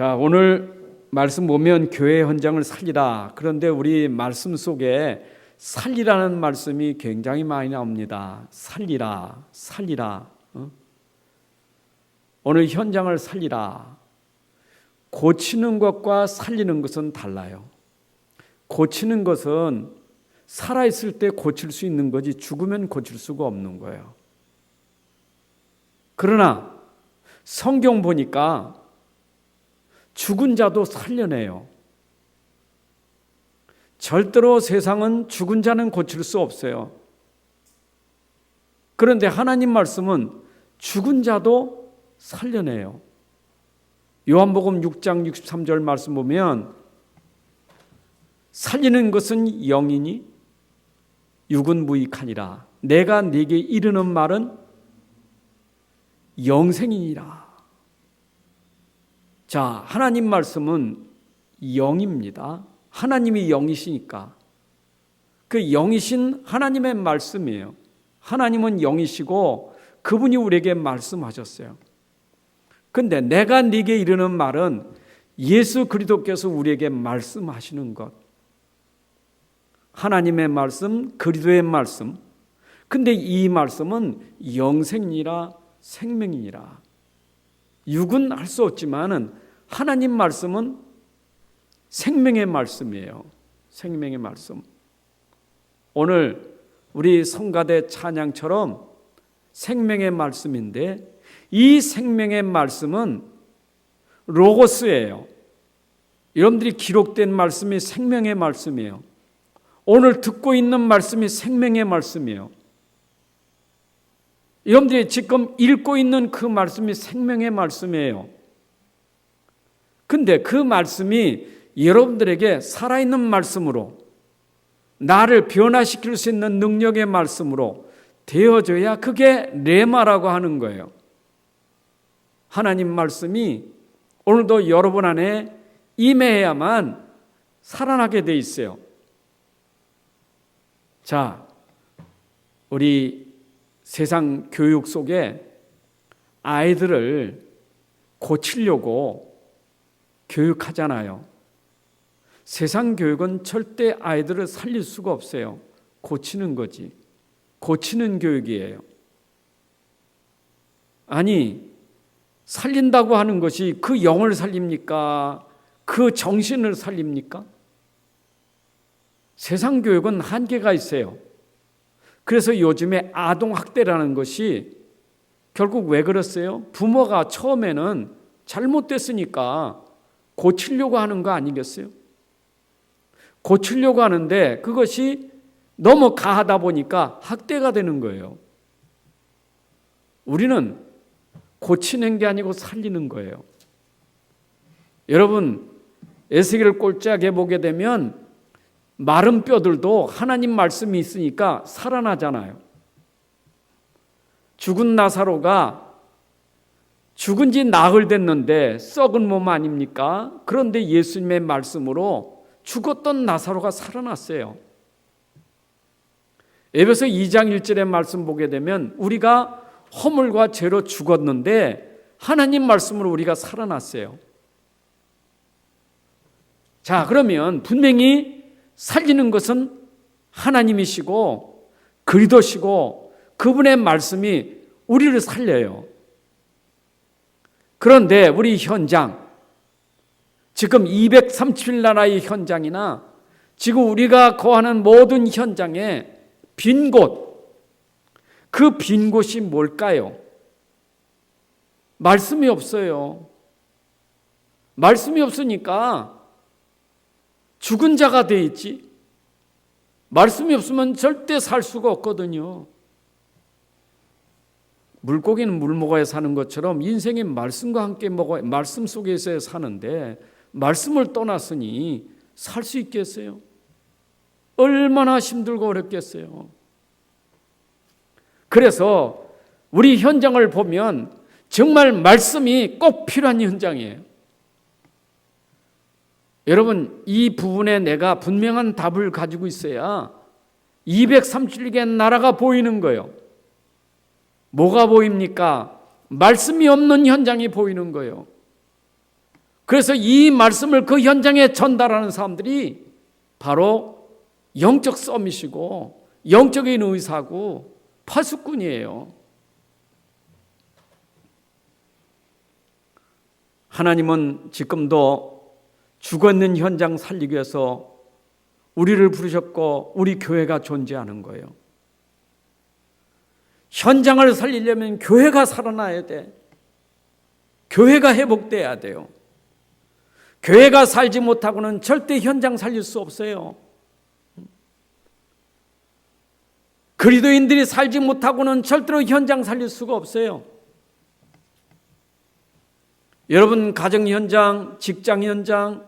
자, 오늘 말씀 보면 교회 현장을 살리라. 그런데 우리 말씀 속에 살리라는 말씀이 굉장히 많이 나옵니다. 살리라, 살리라. 오늘 현장을 살리라. 고치는 것과 살리는 것은 달라요. 고치는 것은 살아있을 때 고칠 수 있는 거지 죽으면 고칠 수가 없는 거예요. 그러나 성경 보니까 죽은 자도 살려내요. 절대로 세상은 죽은 자는 고칠 수 없어요. 그런데 하나님 말씀은 죽은 자도 살려내요. 요한복음 6장 63절 말씀 보면 살리는 것은 영이니 육은 무익하니라. 내가 네게 이르는 말은 영생이니라. 자, 하나님 말씀은 영입니다. 하나님이 영이시니까 그 영이신 하나님의 말씀이에요. 하나님은 영이시고 그분이 우리에게 말씀하셨어요. 근데 내가 네게 이르는 말은 예수 그리스도께서 우리에게 말씀하시는 것. 하나님의 말씀, 그리스도의 말씀. 근데 이 말씀은 영생이라 생명이니라. 육은 할 수 없지만은 하나님 말씀은 생명의 말씀이에요. 생명의 말씀. 오늘 우리 성가대 찬양처럼 생명의 말씀인데 이 생명의 말씀은 로고스예요. 여러분들이 기록된 말씀이 생명의 말씀이에요. 오늘 듣고 있는 말씀이 생명의 말씀이에요. 여러분들이 지금 읽고 있는 그 말씀이 생명의 말씀이에요. 근데 그 말씀이 여러분들에게 살아있는 말씀으로 나를 변화시킬 수 있는 능력의 말씀으로 되어져야 그게 레마라고 하는 거예요. 하나님 말씀이 오늘도 여러분 안에 임해야만 살아나게 돼 있어요. 자, 우리 세상 교육 속에 아이들을 고치려고 교육하잖아요. 세상 교육은 절대 아이들을 살릴 수가 없어요. 고치는 거지. 고치는 교육이에요. 아니, 살린다고 하는 것이 그 영을 살립니까? 그 정신을 살립니까? 세상 교육은 한계가 있어요. 그래서 요즘에 아동학대라는 것이 결국 왜 그랬어요? 부모가 처음에는 잘못됐으니까 고치려고 하는 거 아니겠어요? 고치려고 하는데 그것이 너무 가하다 보니까 학대가 되는 거예요. 우리는 고치는 게 아니고 살리는 거예요. 여러분, 에스겔 꼴짝에 보게 되면 마른 뼈들도 하나님 말씀이 있으니까 살아나잖아요. 죽은 나사로가 죽은 지 나흘 됐는데 썩은 몸 아닙니까? 그런데 예수님의 말씀으로 죽었던 나사로가 살아났어요. 에베소 2장 1절의 말씀 보게 되면 우리가 허물과 죄로 죽었는데 하나님 말씀으로 우리가 살아났어요. 자, 그러면 분명히 살리는 것은 하나님이시고 그리스도시고 그분의 말씀이 우리를 살려요. 그런데 우리 현장, 지금 237나라의 현장이나 지금 우리가 거하는 모든 현장에 빈 곳, 그 빈 곳이 뭘까요? 말씀이 없어요. 말씀이 없으니까 죽은 자가 돼 있지. 말씀이 없으면 절대 살 수가 없거든요. 물고기는 물 먹어야 사는 것처럼 인생이 말씀과 함께 먹어야, 말씀 속에서 사는데 말씀을 떠났으니 살 수 있겠어요? 얼마나 힘들고 어렵겠어요? 그래서 우리 현장을 보면 정말 말씀이 꼭 필요한 현장이에요. 여러분, 이 부분에 내가 분명한 답을 가지고 있어야 237개의 나라가 보이는 거예요. 뭐가 보입니까? 말씀이 없는 현장이 보이는 거예요. 그래서 이 말씀을 그 현장에 전달하는 사람들이 바로 영적 서밋이고 영적인 의사고 파수꾼이에요. 하나님은 지금도 죽어있는 현장 살리기 위해서 우리를 부르셨고 우리 교회가 존재하는 거예요. 현장을 살리려면 교회가 살아나야 돼. 교회가 회복돼야 돼요. 교회가 살지 못하고는 절대 현장 살릴 수 없어요. 그리스도인들이 살지 못하고는 절대로 현장 살릴 수가 없어요. 여러분 가정 현장, 직장 현장,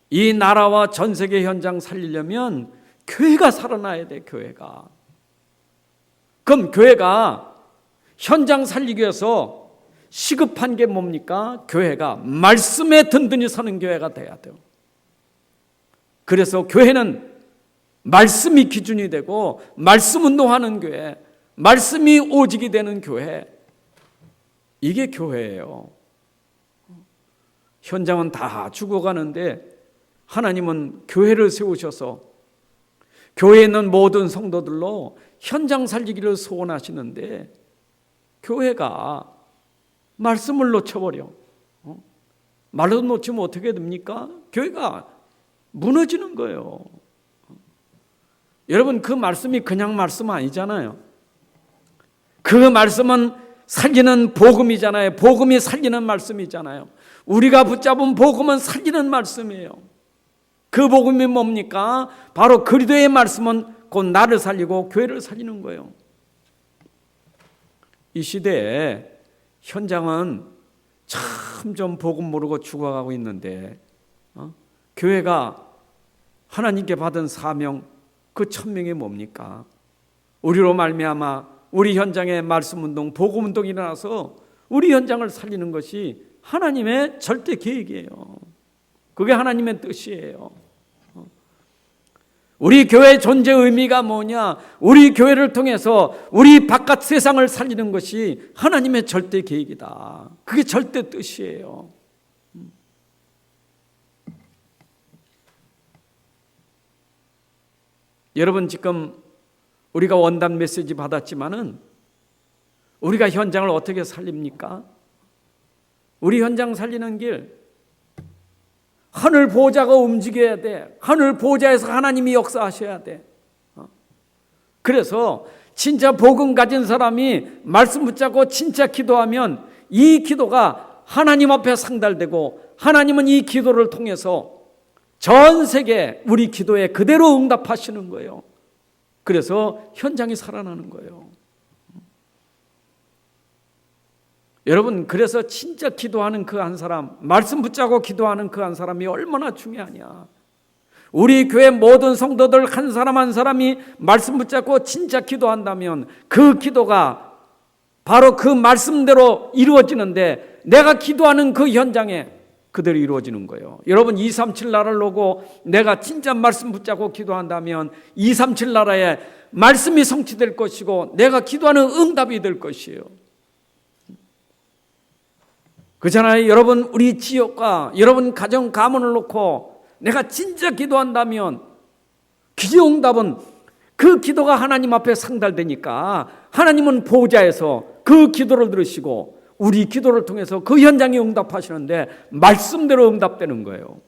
이 나라와 전 세계 현장 살리려면 교회가 살아나야 돼. 교회가. 그럼 교회가 현장 살리기 위해서 시급한 게 뭡니까? 교회가 말씀에 든든히 서는 교회가 돼야 돼요. 그래서 교회는 말씀이 기준이 되고 말씀 운동하는 교회, 말씀이 오직이 되는 교회, 이게 교회예요. 현장은 다 죽어가는데 하나님은 교회를 세우셔서 교회에 있는 모든 성도들로 현장 살리기를 소원하시는데 교회가 말씀을 놓쳐버려. 말로 놓치면 어떻게 됩니까? 교회가 무너지는 거예요. 여러분 그 말씀이 그냥 말씀 아니잖아요. 그 말씀은 살리는 복음이잖아요. 복음이 살리는 말씀이잖아요. 우리가 붙잡은 복음은 살리는 말씀이에요. 그 복음이 뭡니까? 바로 그리스도의 말씀은 곧 나를 살리고 교회를 살리는 거예요. 이 시대에 현장은 점점 복음 모르고 죽어가고 있는데 교회가 하나님께 받은 사명 그 1000명이 뭡니까? 우리로 말미암아 우리 현장에 말씀운동, 복음운동이 일어나서 우리 현장을 살리는 것이 하나님의 절대 계획이에요. 그게 하나님의 뜻이에요. 우리 교회의 존재 의미가 뭐냐? 우리 교회를 통해서 우리 바깥 세상을 살리는 것이 하나님의 절대 계획이다. 그게 절대 뜻이에요. 여러분 지금 우리가 원단 메시지 받았지만은 우리가 현장을 어떻게 살립니까? 우리 현장 살리는 길, 하늘 보좌가 움직여야 돼. 하늘 보좌에서 하나님이 역사하셔야 돼. 그래서 진짜 복음 가진 사람이 말씀 붙잡고 진짜 기도하면 이 기도가 하나님 앞에 상달되고 하나님은 이 기도를 통해서 전 세계 우리 기도에 그대로 응답하시는 거예요. 그래서 현장이 살아나는 거예요. 여러분 그래서 진짜 기도하는 그 한 사람, 말씀 붙잡고 기도하는 그 한 사람이 얼마나 중요하냐. 우리 교회 모든 성도들 한 사람 한 사람이 말씀 붙잡고 진짜 기도한다면 그 기도가 바로 그 말씀대로 이루어지는데 내가 기도하는 그 현장에 그대로 이루어지는 거예요. 여러분 237 나라를 놓고 내가 진짜 말씀 붙잡고 기도한다면 237 나라에 말씀이 성취될 것이고 내가 기도하는 응답이 될 것이에요. 그렇잖아요. 여러분 우리 지역과 여러분 가정 가문을 놓고 내가 진짜 기도한다면 기도응답은 그 기도가 하나님 앞에 상달되니까 하나님은 보좌에서 그 기도를 들으시고 우리 기도를 통해서 그 현장에 응답하시는데 말씀대로 응답되는 거예요.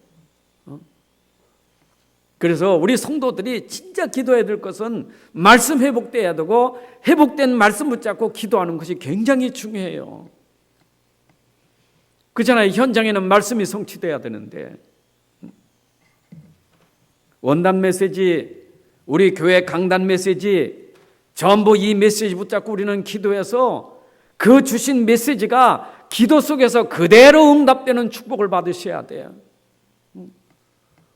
그래서 우리 성도들이 진짜 기도해야 될 것은 말씀 회복돼야 되고 회복된 말씀 붙잡고 기도하는 것이 굉장히 중요해요. 그렇잖아요. 현장에는 말씀이 성취돼야 되는데 원단 메시지, 우리 교회 강단 메시지 전부 이 메시지 붙잡고 우리는 기도해서 그 주신 메시지가 기도 속에서 그대로 응답되는 축복을 받으셔야 돼요.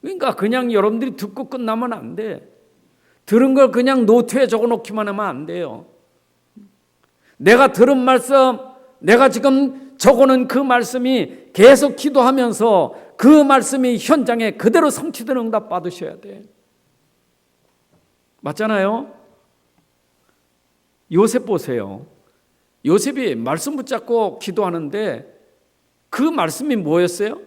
그러니까 그냥 여러분들이 듣고 끝나면 안 돼. 들은 걸 그냥 노트에 적어놓기만 하면 안 돼요. 내가 들은 말씀, 내가 지금 적어놓은 그 말씀이 계속 기도하면서 그 말씀이 현장에 그대로 성취되는 응답 받으셔야 돼. 맞잖아요? 요셉 보세요. 요셉이 말씀 붙잡고 기도하는데 그 말씀이 뭐였어요?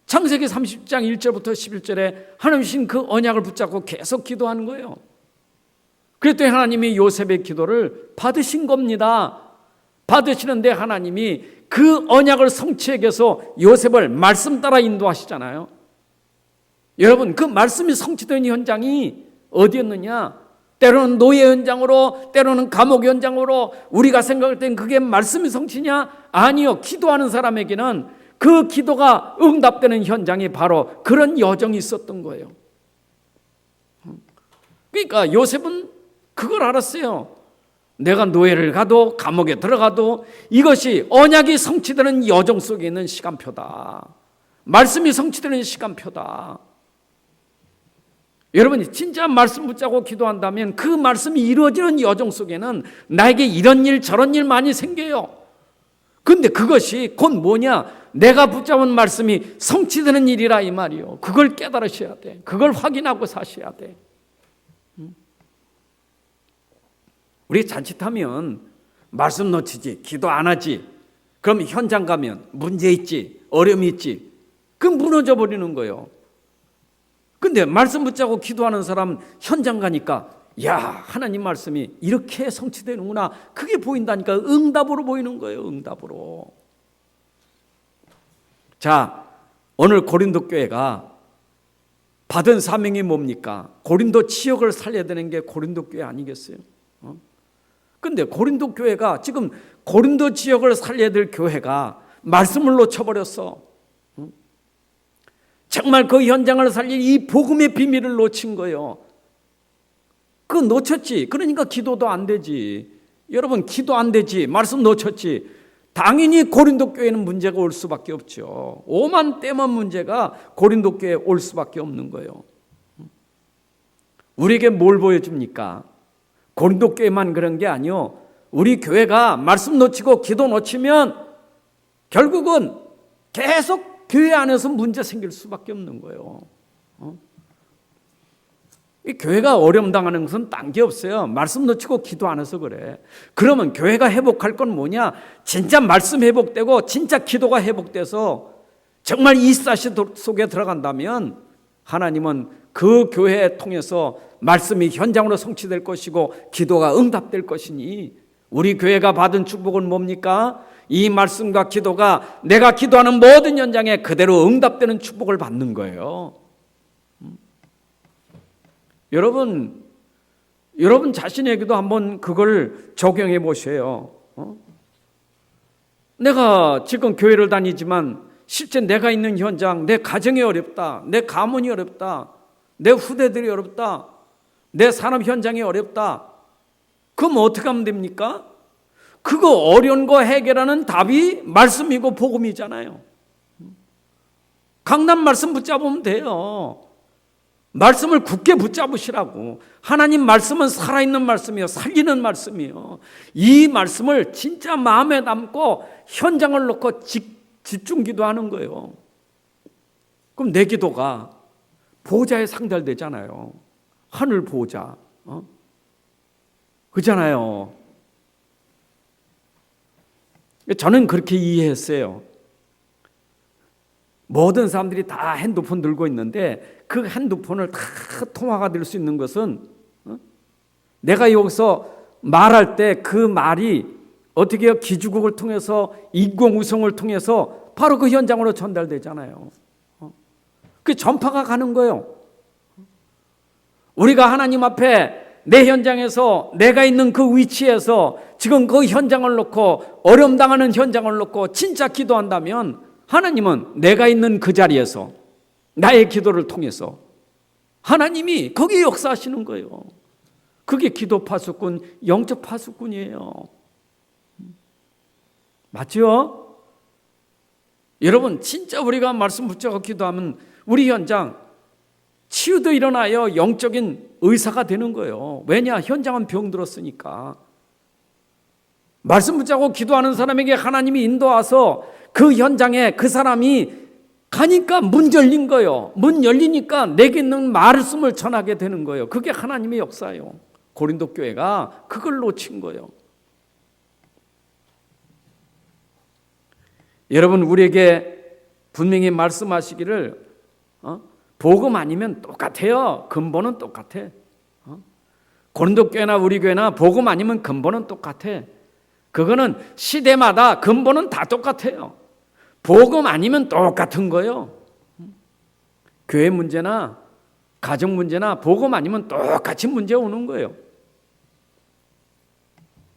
창세기 30장 1절부터 11절에 하나님 주신 그 언약을 붙잡고 계속 기도하는 거예요. 그랬더니 하나님이 요셉의 기도를 받으신 겁니다. 받으시는데 하나님이 그 언약을 성취하기 위해서 요셉을 말씀 따라 인도하시잖아요. 여러분, 그 말씀이 성취된 현장이 어디였느냐? 때로는 노예 현장으로, 때로는 감옥 현장으로. 우리가 생각할 땐 그게 말씀이 성취냐? 아니요. 기도하는 사람에게는 그 기도가 응답되는 현장이 바로 그런 여정이 있었던 거예요. 그러니까 요셉은 그걸 알았어요. 내가 노예를 가도 감옥에 들어가도 이것이 언약이 성취되는 여정 속에 있는 시간표다. 말씀이 성취되는 시간표다. 여러분이 진짜 말씀 붙잡고 기도한다면 그 말씀이 이루어지는 여정 속에는 나에게 이런 일 저런 일 많이 생겨요. 근데 그것이 곧 뭐냐? 내가 붙잡은 말씀이 성취되는 일이라 이 말이요. 그걸 깨달으셔야 돼. 그걸 확인하고 사셔야 돼. 우리 자칫하면 말씀 놓치지, 기도 안 하지, 그럼 현장 가면 문제 있지, 어려움이 있지, 그럼 무너져 버리는 거예요. 근데 말씀 붙잡고 기도하는 사람 현장 가니까 야, 하나님 말씀이 이렇게 성취되는구나, 그게 보인다니까. 응답으로 보이는 거예요. 응답으로. 자, 오늘 고린도 교회가 받은 사명이 뭡니까? 고린도 지역을 살려야 되는 게 고린도 교회 아니겠어요? 근데 고린도 교회가 지금 고린도 지역을 살려야 될 교회가 말씀을 놓쳐버렸어. 정말 그 현장을 살릴 이 복음의 비밀을 놓친 거예요. 그거 놓쳤지. 그러니까 기도도 안 되지. 여러분, 기도 안 되지. 말씀 놓쳤지. 당연히 고린도 교회는 문제가 올 수밖에 없죠. 오만 때만 문제가 고린도 교회에 올 수밖에 없는 거예요. 우리에게 뭘 보여줍니까? 고린도 교회만 그런 게 아니요. 우리 교회가 말씀 놓치고 기도 놓치면 결국은 계속 교회 안에서 문제 생길 수밖에 없는 거예요. 이 교회가 어려움 당하는 것은 딴 게 없어요. 말씀 놓치고 기도 안 해서 그래. 그러면 교회가 회복할 건 뭐냐? 진짜 말씀 회복되고 진짜 기도가 회복돼서 정말 이 사시 속에 들어간다면 하나님은 그 교회에 통해서 말씀이 현장으로 성취될 것이고 기도가 응답될 것이니, 우리 교회가 받은 축복은 뭡니까? 이 말씀과 기도가 내가 기도하는 모든 현장에 그대로 응답되는 축복을 받는 거예요. 여러분 자신에게도 한번 그걸 적용해 보세요. 내가 지금 교회를 다니지만 실제 내가 있는 현장, 내 가정이 어렵다, 내 가문이 어렵다, 내 후대들이 어렵다, 내 산업 현장이 어렵다. 그럼 어떻게 하면 됩니까? 그거 어려운 거 해결하는 답이 말씀이고 복음이잖아요. 강단 말씀 붙잡으면 돼요. 말씀을 굳게 붙잡으시라고. 하나님 말씀은 살아있는 말씀이요, 살리는 말씀이요. 이 말씀을 진짜 마음에 담고 현장을 놓고 집중 기도하는 거예요. 그럼 내 기도가 보좌에 상달되잖아요. 하늘 보좌. 그렇잖아요. 저는 그렇게 이해했어요. 모든 사람들이 다 핸드폰 들고 있는데 그 핸드폰을 다 통화가 될 수 있는 것은 내가 여기서 말할 때 그 말이 어떻게 해요? 기주국을 통해서 인공위성을 통해서 바로 그 현장으로 전달되잖아요. 그 전파가 가는 거예요. 우리가 하나님 앞에 내 현장에서 내가 있는 그 위치에서 지금 그 현장을 놓고 어려움 당하는 현장을 놓고 진짜 기도한다면 하나님은 내가 있는 그 자리에서 나의 기도를 통해서 하나님이 거기 역사하시는 거예요. 그게 기도 파수꾼, 영적 파수꾼이에요. 맞죠? 여러분, 진짜 우리가 말씀 붙잡고 기도하면 우리 현장 치유도 일어나요. 영적인 의사가 되는 거예요. 왜냐? 현장은 병들었으니까. 말씀 붙잡고 기도하는 사람에게 하나님이 인도와서 그 현장에 그 사람이 가니까 문 열린 거예요. 문 열리니까 내게 있는 말씀을 전하게 되는 거예요. 그게 하나님의 역사예요. 고린도 교회가 그걸 놓친 거예요. 여러분, 우리에게 분명히 말씀하시기를 복음 아니면 똑같아요. 근본은 똑같아. 고린도 교회나 우리 교회나 복음 아니면 근본은 똑같아. 그거는 시대마다 근본은 다 똑같아요. 복음 아니면 똑같은 거예요. 교회 문제나 가정 문제나 복음 아니면 똑같이 문제 오는 거예요.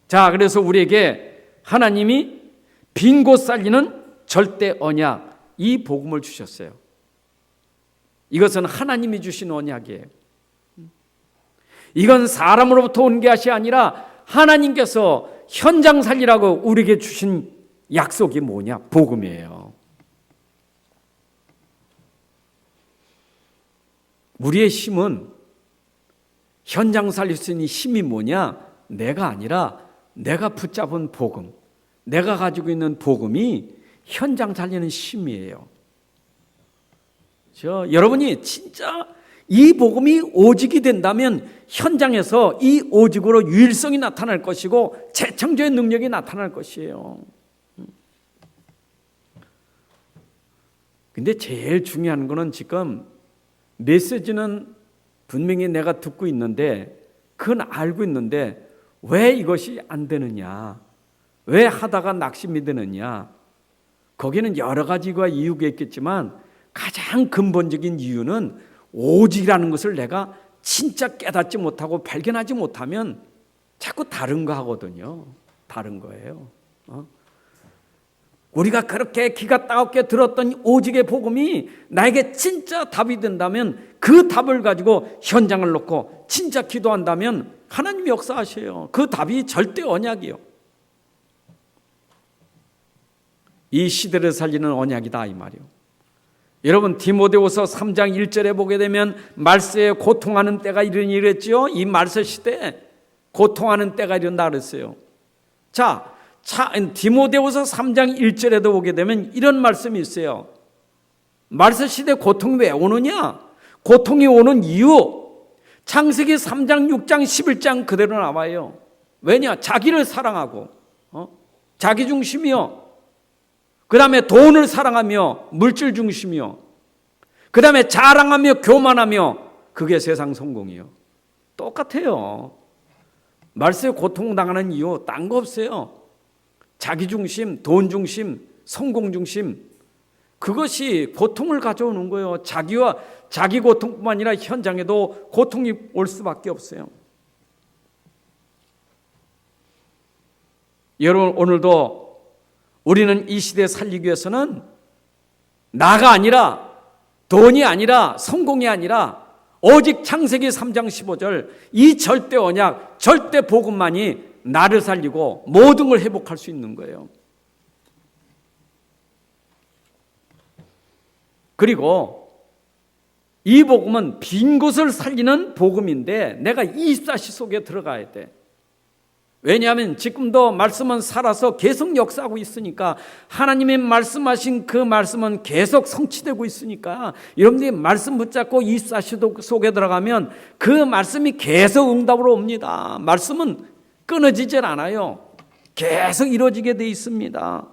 자, 그래서 우리에게 하나님이 빈 곳 살리는 절대 언약, 이 복음을 주셨어요. 이것은 하나님이 주신 언약이에요. 이건 사람으로부터 온 것이 아니라 하나님께서 현장 살리라고 우리에게 주신 약속이 뭐냐? 복음이에요. 우리의 힘은 현장 살릴 수 있는 힘이 뭐냐? 내가 아니라 내가 붙잡은 복음, 내가 가지고 있는 복음이 현장 살리는 힘이에요. 여러분이 진짜 이 복음이 오직이 된다면 현장에서 이 오직으로 유일성이 나타날 것이고 재창조의 능력이 나타날 것이에요. 근데 제일 중요한 거는 지금 메시지는 분명히 내가 듣고 있는데 그건 알고 있는데 왜 이것이 안 되느냐? 왜 하다가 낙심이 되느냐? 거기는 여러 가지가 이유가 있겠지만 가장 근본적인 이유는 오직이라는 것을 내가 진짜 깨닫지 못하고 발견하지 못하면 자꾸 다른 거 하거든요. 다른 거예요. 우리가 그렇게 기가 따갑게 들었던 오직의 복음이 나에게 진짜 답이 된다면 그 답을 가지고 현장을 놓고 진짜 기도한다면 하나님이 역사하셔요. 그 답이 절대 언약이요. 이 시대를 살리는 언약이다 이 말이요. 여러분 디모데후서 3장 1절에 보게 되면 말세에 고통하는 때가 이르니 이랬죠. 이 말세 시대에 고통하는 때가 이른다 그랬어요. 자, 디모데후서 3장 1절에도 보게 되면 이런 말씀이 있어요. 말세 시대 고통이 왜 오느냐? 고통이 오는 이유 창세기 3장 6장 11장 그대로 나와요. 왜냐? 자기를 사랑하고 자기 중심이요. 그 다음에 돈을 사랑하며 물질 중심이요. 그 다음에 자랑하며 교만하며 그게 세상 성공이요. 똑같아요. 말세에 고통당하는 이유 딴 거 없어요. 자기 중심, 돈 중심, 성공 중심, 그것이 고통을 가져오는 거예요. 자기 고통뿐만 아니라 현장에도 고통이 올 수밖에 없어요. 여러분 오늘도 우리는 이 시대에 살리기 위해서는 나가 아니라 돈이 아니라 성공이 아니라 오직 창세기 3장 15절 이 절대 언약, 절대 복음만이 나를 살리고 모든 걸 회복할 수 있는 거예요. 그리고 이 복음은 빈 곳을 살리는 복음인데 내가 24시 속에 들어가야 돼. 왜냐하면 지금도 말씀은 살아서 계속 역사하고 있으니까 하나님의 말씀하신 그 말씀은 계속 성취되고 있으니까 여러분들이 말씀 붙잡고 24시 속에 들어가면 그 말씀이 계속 응답으로 옵니다. 말씀은 끊어지질 않아요. 계속 이루어지게 돼 있습니다.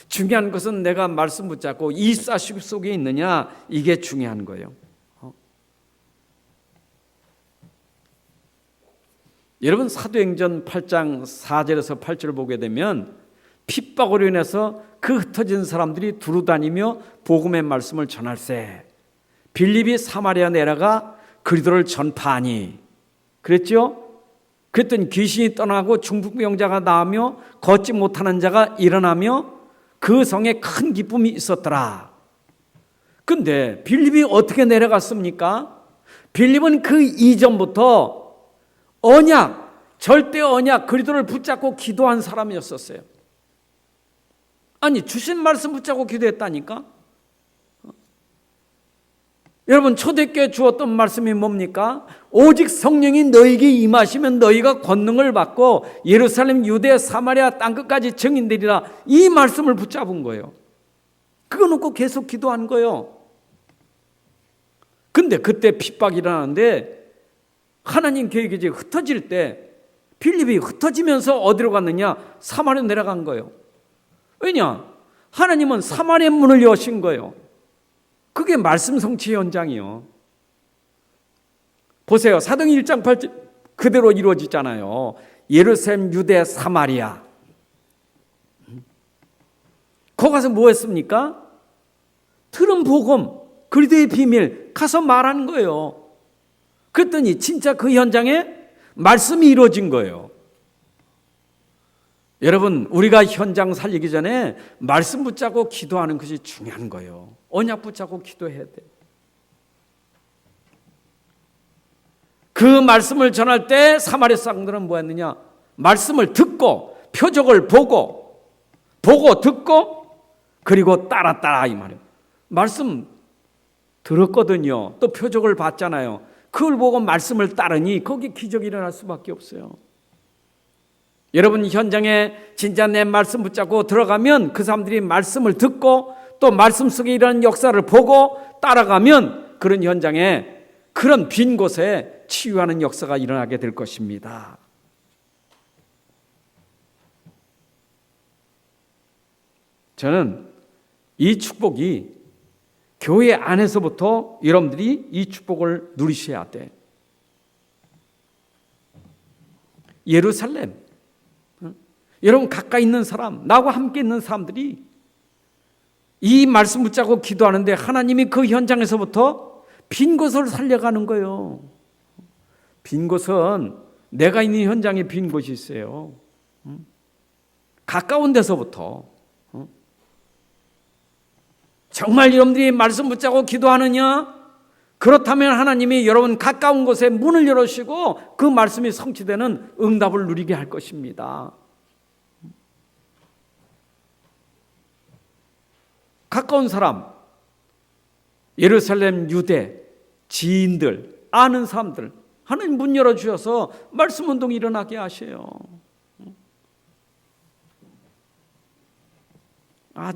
중요한 것은 내가 말씀 붙잡고 24시 속에 있느냐 이게 중요한 거예요. 여러분 사도행전 8장 4절에서 8절을 보게 되면 핍박으로 인해서 그 흩어진 사람들이 두루다니며 복음의 말씀을 전할세 빌립이 사마리아 내려가 그리스도를 전파하니 그랬죠? 그랬더니 귀신이 떠나고 중풍병자가 나으며 걷지 못하는 자가 일어나며 그 성에 큰 기쁨이 있었더라. 근데 빌립이 어떻게 내려갔습니까? 빌립은 그 이전부터 언약, 절대 언약, 그리스도를 붙잡고 기도한 사람이었었어요. 아니 주신 말씀 붙잡고 기도했다니까? 여러분 초대교회 주었던 말씀이 뭡니까? 오직 성령이 너희에게 임하시면 너희가 권능을 받고 예루살렘, 유대, 사마리아 땅끝까지 증인되리라. 이 말씀을 붙잡은 거예요. 그거 놓고 계속 기도한 거예요. 근데 그때 핍박이 일어나는데 하나님 계획이 이제 흩어질 때 빌립이 흩어지면서 어디로 갔느냐? 사마리아 내려간 거예요. 왜냐? 하나님은 사마리아 문을 여신 거예요. 그게 말씀 성취 현장이요. 보세요. 사도행전 1장 8절 그대로 이루어지잖아요. 예루살렘, 유대, 사마리아. 거기 가서 뭐 했습니까? 들은 복음, 그리스도의 비밀 가서 말하는 거예요. 그랬더니 진짜 그 현장에 말씀이 이루어진 거예요. 여러분, 우리가 현장 살리기 전에 말씀 붙잡고 기도하는 것이 중요한 거예요. 언약 붙잡고 기도해야 돼. 그 말씀을 전할 때 사마리아 사람들은 뭐 했느냐? 말씀을 듣고 표적을 보고 듣고 그리고 따라 이 말이에요. 말씀 들었거든요. 또 표적을 봤잖아요. 그걸 보고 말씀을 따르니 거기 기적이 일어날 수밖에 없어요. 여러분, 현장에 진짜 내 말씀 붙잡고 들어가면 그 사람들이 말씀을 듣고 또 말씀 속에 일어나는 역사를 보고 따라가면 그런 현장에, 그런 빈 곳에 치유하는 역사가 일어나게 될 것입니다. 저는 이 축복이 교회 안에서부터 여러분들이 이 축복을 누리셔야 돼. 예루살렘, 여러분 가까이 있는 사람, 나와 함께 있는 사람들이 이 말씀 붙잡고 기도하는데 하나님이 그 현장에서부터 빈 곳을 살려가는 거예요. 빈 곳은 내가 있는 현장에 빈 곳이 있어요. 가까운 데서부터. 정말 여러분들이 말씀 붙잡고 기도하느냐? 그렇다면 하나님이 여러분 가까운 곳에 문을 열어주시고 그 말씀이 성취되는 응답을 누리게 할 것입니다. 가까운 사람, 예루살렘, 유대, 지인들, 아는 사람들, 하나님 문 열어주셔서 말씀 운동이 일어나게 하셔요.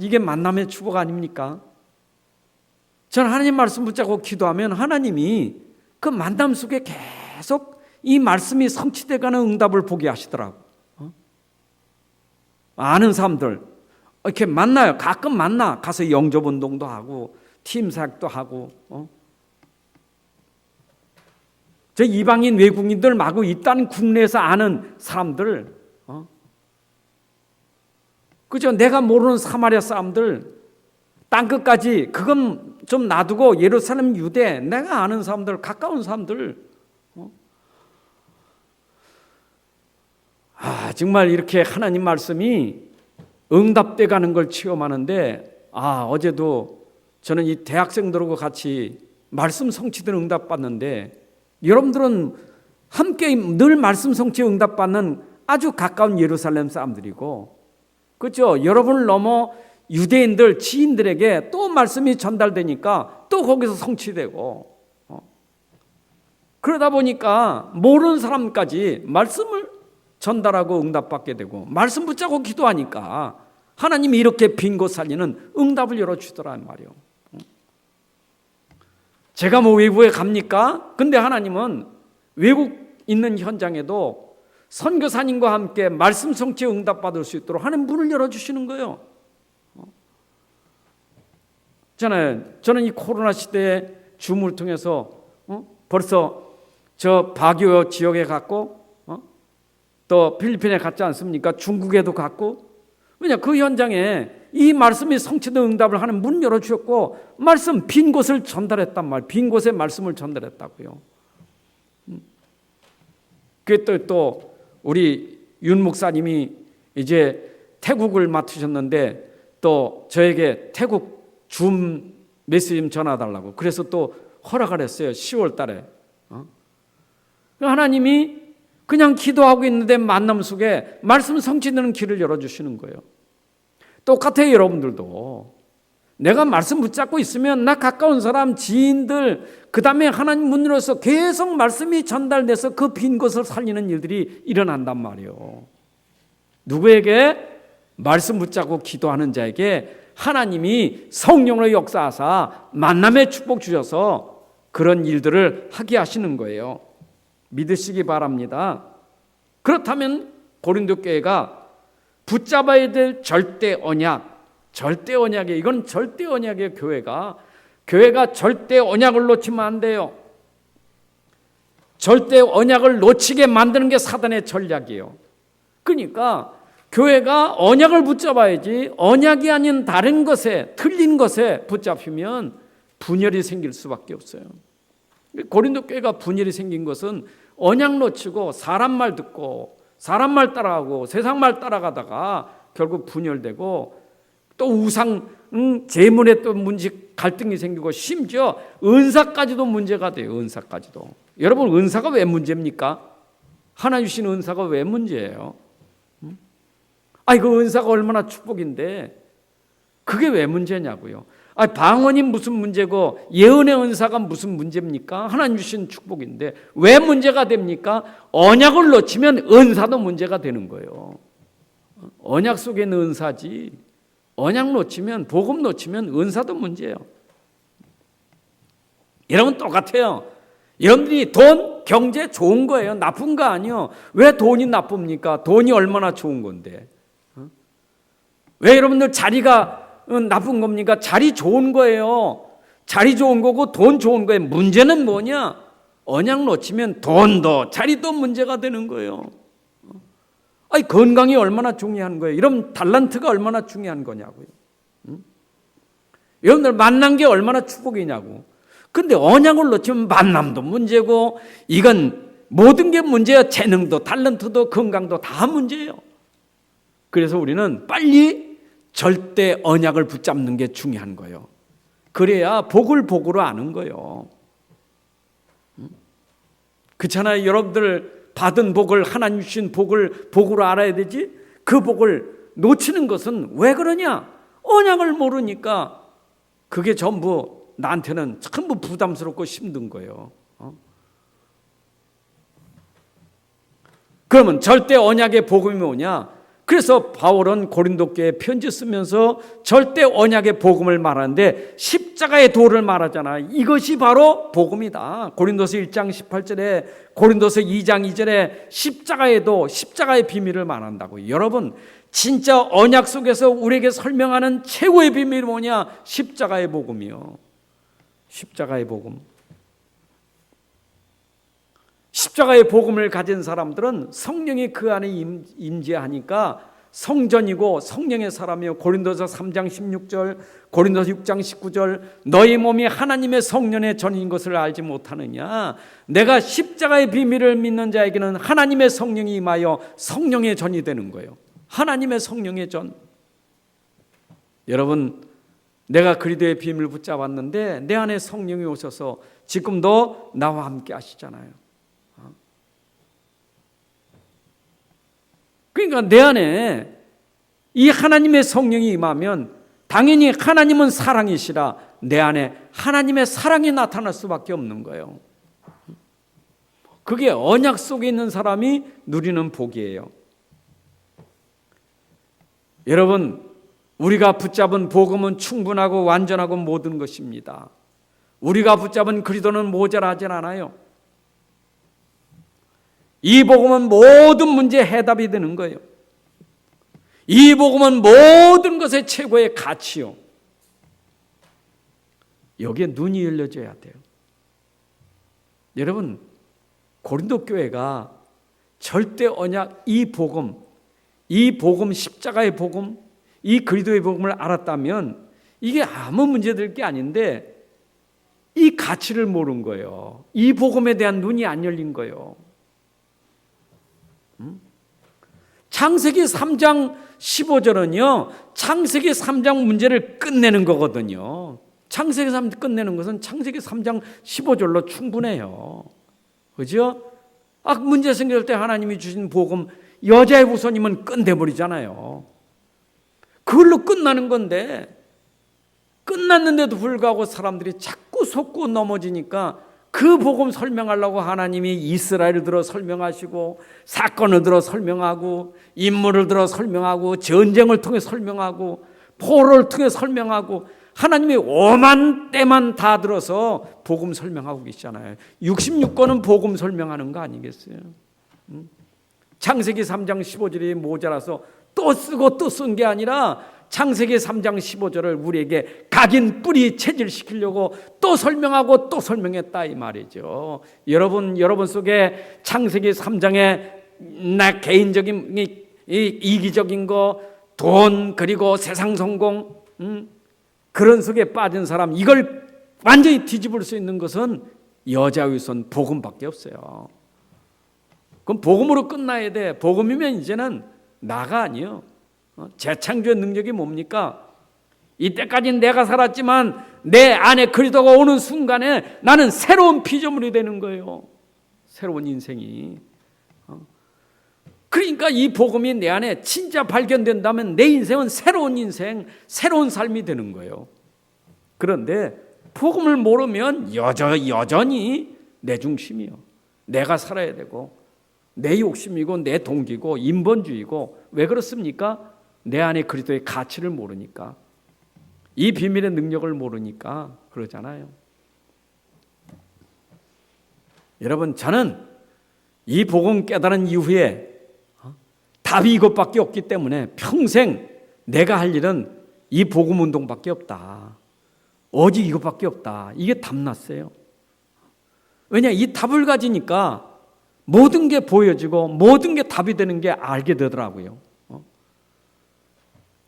이게 만남의 축복 아닙니까? 저는 하나님 말씀 붙잡고 기도하면 하나님이 그 만남 속에 계속 이 말씀이 성취되가는 응답을 보게 하시더라고요. 아는 사람들 이렇게 만나요. 가끔 만나. 가서 영접 운동도 하고 팀 사역도 하고. 저 이방인 외국인들 마구 있다는 국내에서 아는 사람들. 그죠? 내가 모르는 사마리아 사람들 땅끝까지 그건 좀 놔두고 예루살렘, 유대, 내가 아는 사람들, 가까운 사람들. 정말 이렇게 하나님 말씀이 응답돼 가는 걸 체험하는데, 어제도 저는 이 대학생들하고 같이 말씀 성취된 응답 받는데, 여러분들은 함께 늘 말씀 성취 응답 받는 아주 가까운 예루살렘 사람들이고, 그렇죠? 여러분을 넘어 유대인들, 지인들에게 또 말씀이 전달되니까 또 거기서 성취되고, 그러다 보니까 모르는 사람까지 말씀을 전달하고 응답받게 되고, 말씀 붙잡고 기도하니까 하나님이 이렇게 빈 곳 살리는 응답을 열어주더란 말이에요. 제가 뭐 외국에 갑니까? 근데 하나님은 외국 있는 현장에도 선교사님과 함께 말씀 성취 응답받을 수 있도록 하나님 문을 열어주시는 거예요. 저는 이 코로나 시대에 줌을 통해서 벌써 저 바교 지역에 갔고, 또 필리핀에 갔지 않습니까? 중국에도 갔고. 왜냐, 그 현장에 이 말씀이 성취된 응답을 하는 문 열어주셨고, 말씀 빈 곳을 전달했단 말, 빈 곳에 말씀을 전달했다고요. 그게 또 우리 윤 목사님이 이제 태국을 맡으셨는데 또 저에게 태국 줌 메시지 좀 전화달라고, 그래서 또 허락을 했어요. 10월 달에. 하나님이 그냥 기도하고 있는데 만남 속에 말씀 성취되는 길을 열어주시는 거예요. 똑같아요. 여러분들도 내가 말씀 붙잡고 있으면 나 가까운 사람, 지인들, 그 다음에 하나님 문 열어서 계속 말씀이 전달돼서 그 빈 곳을 살리는 일들이 일어난단 말이에요. 누구에게? 말씀 붙잡고 기도하는 자에게 하나님이 성령으로 역사하사 만남의 축복 주셔서 그런 일들을 하게 하시는 거예요. 믿으시기 바랍니다. 그렇다면 고린도 교회가 붙잡아야 될 절대 언약, 절대 언약이에요. 이건 절대 언약이에요. 교회가 절대 언약을 놓치면 안 돼요. 절대 언약을 놓치게 만드는 게 사단의 전략이에요. 그러니까 교회가 언약을 붙잡아야지, 언약이 아닌 다른 것에, 틀린 것에 붙잡히면 분열이 생길 수밖에 없어요. 고린도 교회가 분열이 생긴 것은 언약 놓치고 사람 말 듣고 사람 말 따라가고 세상 말 따라가다가 결국 분열되고, 또 우상 재물에 또 문제, 갈등이 생기고, 심지어 은사까지도 문제가 돼요. 은사까지도. 여러분, 은사가 왜 문제입니까? 하나님 주신 은사가 왜 문제예요? 그 은사가 얼마나 축복인데 그게 왜 문제냐고요. 방언이 무슨 문제고 예언의 은사가 무슨 문제입니까? 하나님 주신 축복인데 왜 문제가 됩니까? 언약을 놓치면 은사도 문제가 되는 거예요. 언약 속에 있는 은사지, 언약 놓치면, 복음 놓치면 은사도 문제예요. 여러분, 똑같아요. 여러분들이 돈, 경제 좋은 거예요. 나쁜 거 아니요. 왜 돈이 나쁩니까? 돈이 얼마나 좋은 건데. 왜 여러분들 자리가 나쁜 겁니까? 자리 좋은 거예요. 자리 좋은 거고 돈 좋은 거예요. 문제는 뭐냐? 언약 놓치면 돈도 자리도 문제가 되는 거예요. 건강이 얼마나 중요한 거예요. 여러분, 달란트가 얼마나 중요한 거냐고요. 여러분들 만난 게 얼마나 축복이냐고. 근데 언약을 놓치면 만남도 문제고, 이건 모든 게 문제야. 재능도 달란트도 건강도 다 문제예요. 그래서 우리는 빨리 절대 언약을 붙잡는 게 중요한 거예요. 그래야 복을 아는 거예요. 그렇잖아요. 여러분들 받은 복을, 하나님 주신 복으로 알아야 되지. 그 복을 놓치는 것은 왜 그러냐? 언약을 모르니까 그게 전부 나한테는 전부 부담스럽고 힘든 거예요. 그러면 절대 언약의 복음이 뭐냐? 그래서 바울은 고린도 교회에 편지 쓰면서 절대 언약의 복음을 말하는데 십자가의 도를 말하잖아. 이것이 바로 복음이다. 고린도서 1장 18절에, 고린도서 2장 2절에 십자가의 도, 십자가의 비밀을 말한다고. 여러분, 진짜 언약 속에서 우리에게 설명하는 최고의 비밀이 뭐냐? 십자가의 복음이요. 십자가의 복음. 십자가의 복음을 가진 사람들은 성령이 그 안에 임재하니까 성전이고 성령의 사람이요. 고린도서 3장 16절, 고린도서 6장 19절, 너희 몸이 하나님의 성전의 전인 것을 알지 못하느냐? 내가 십자가의 비밀을 믿는 자에게는 하나님의 성령이 임하여 성령의 전이 되는 거예요. 하나님의 성령의 전. 여러분, 내가 그리스도의 비밀을 붙잡았는데 내 안에 성령이 오셔서 지금도 나와 함께 하시잖아요. 그러니까 내 안에 이 하나님의 성령이 임하면 당연히 하나님은 사랑이시라 내 안에 하나님의 사랑이 나타날 수밖에 없는 거예요. 그게 언약 속에 있는 사람이 누리는 복이에요. 여러분, 우리가 붙잡은 복음은 충분하고 완전하고 모든 것입니다. 우리가 붙잡은 그리스도는 모자라진 않아요. 이 복음은 모든 문제의 해답이 되는 거예요. 이 복음은 모든 것의 최고의 가치요. 여기에 눈이 열려져야 돼요. 여러분, 고린도 교회가 절대 언약, 이 복음 십자가의 복음, 이 그리스도의 복음을 알았다면 이게 아무 문제될 게 아닌데 이 가치를 모른 거예요. 이 복음에 대한 눈이 안 열린 거예요. 창세기 3장 15절은요, 창세기 3장 문제를 끝내는 거거든요. 창세기 3장 끝내는 것은 창세기 3장 15절로 충분해요. 그죠? 문제 생길 때 하나님이 주신 복음, 여자의 후손이면 끝내버리잖아요. 그걸로 끝나는 건데, 끝났는데도 불구하고 사람들이 자꾸 속고 넘어지니까 그 복음 설명하려고 하나님이 이스라엘을 들어 설명하시고 사건을 들어 설명하고 인물을 들어 설명하고 전쟁을 통해 설명하고 포로를 통해 설명하고 하나님이 오만 때만 다 들어서 복음 설명하고 계시잖아요. 66권은 복음 설명하는 거 아니겠어요? 창세기 3장 15절이 모자라서 또 쓰고 또 쓴 게 아니라 창세기 3장 15절을 우리에게 각인 뿌리 체질시키려고 또 설명하고 또 설명했다 이 말이죠. 여러분 속에 창세기 3장에 나 개인적인 이기적인 거, 돈, 그리고 세상 성공, 그런 속에 빠진 사람, 이걸 완전히 뒤집을 수 있는 것은 여자의 손 복음밖에 없어요. 그럼 복음으로 끝나야 돼. 복음이면 이제는 나가 아니요. 재창조의 능력이 뭡니까? 이때까지는 내가 살았지만 내 안에 그리스도가 오는 순간에 나는 새로운 피조물이 되는 거예요. 새로운 인생이. 그러니까 이 복음이 내 안에 진짜 발견된다면 내 인생은 새로운 인생, 새로운 삶이 되는 거예요. 그런데 복음을 모르면 여전히 내 중심이요. 내가 살아야 되고 내 욕심이고 내 동기고 인본주의고. 왜 그렇습니까? 내 안에 그리스도의 가치를 모르니까, 이 비밀의 능력을 모르니까 그러잖아요. 여러분, 저는 이 복음 깨달은 이후에 답이 이것밖에 없기 때문에 평생 내가 할 일은 이 복음 운동밖에 없다. 오직 이것밖에 없다. 이게 답났어요. 왜냐, 이 답을 가지니까 모든 게 보여지고 모든 게 답이 되는 게 알게 되더라고요.